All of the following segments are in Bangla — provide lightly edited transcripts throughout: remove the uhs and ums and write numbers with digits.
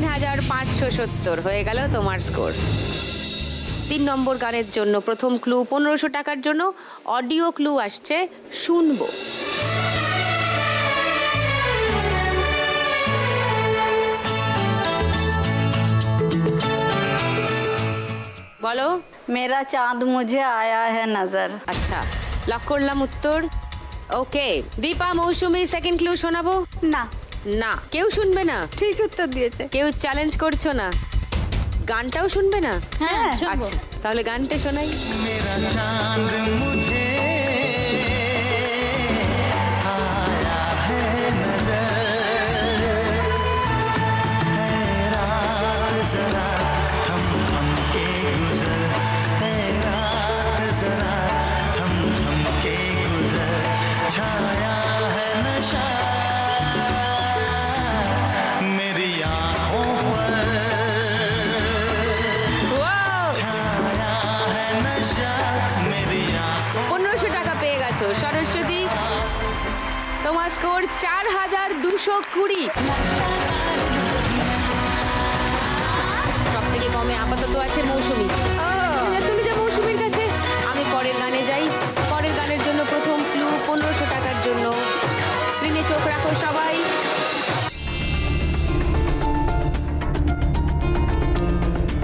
3570 হয়ে গেল তোমার স্কোর। 3 নম্বর গানের জন্য প্রথম ক্লু 1500 টাকার জন্য অডিও ক্লু আসছে, শুনবো। বলো। मेरा चांद मुझे आया है नजर। আচ্ছা, লক করলাম উত্তর। ওকে দীপা, মৌসুমী সেকেন্ড ক্লু শোনাবো? না, না, কেউ শুনবে না? ঠিক উত্তর দিয়েছে। কেউ চ্যালেঞ্জ করছো না? গানটাও শুনবে না? হ্যাঁ, আচ্ছা, তাহলে গানটা শোনাই। मेरा चांद मुझे आया है नजर, है रात जरा हम के गुजर, है रात जरा हम के गुजर, छाया है नशा मेरी आँखों पर, छाया है नशा मेरी आँखों। 1500 টাকা পেয়ে গেছো সরস্বতী। তোমার স্কোর 4220। সব থেকে কমে আপাতত আছে মৌসুমী। চলে যা মৌসুমীর কাছে। আমি পরের গানে যাই। পরের গানের জন্য প্রথম ক্লু 1500 টাকার জন্য। স্ক্রিনে চোখ রাখো সবাই।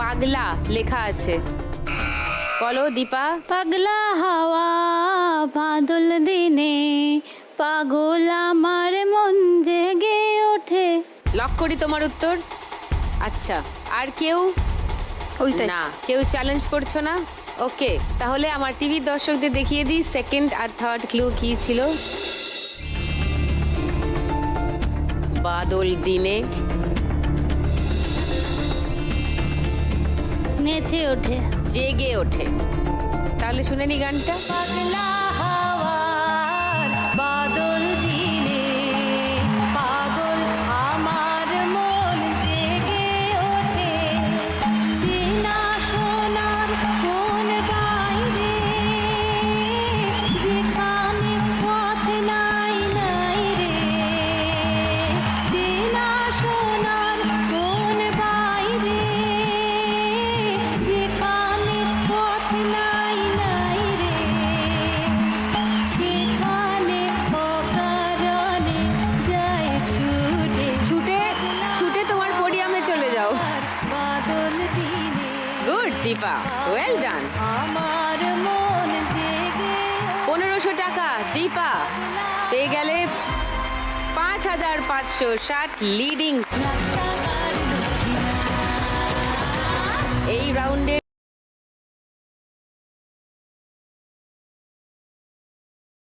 পাগলা লেখা আছে, বলো দীপা। পাগলা হাওয়া বাদল দিনে পাগল আমার মন জেগে ওঠে। লক করি তোমার উত্তর। আচ্ছা, আর কেউ? ওইটাই না, কেউ চ্যালেঞ্জ করছো না? ওকে, তাহলে আমার টিভির দর্শকদের দেখিয়ে দিই সেকেন্ড আর থার্ড ক্লু কি ছিল। বাদল দিনে নেচে ওঠে। জেগে ওঠে। তাহলে শুনে নি গানটা। পাগলা হাওয়ার বাদল দিনে পাগল আমার মন জেগে ওঠে, চেনা সোনার কোন বাইরে যেখানে পথ নাই নাই রে, চেনা সোনার কোন বাইরে যেখানে পথ নাই নাই রে, সেখানে অকারণে যায় ছুটে ছুটে ছুটে তোমার পোডিয়ামে চলে যাও। বাদল দিনে। Good Dipa, well done. আমার মন জেগে। 1500 টাকা দীপা পেয়ে গেলে 5560 লিডিং এই রাউন্ডে।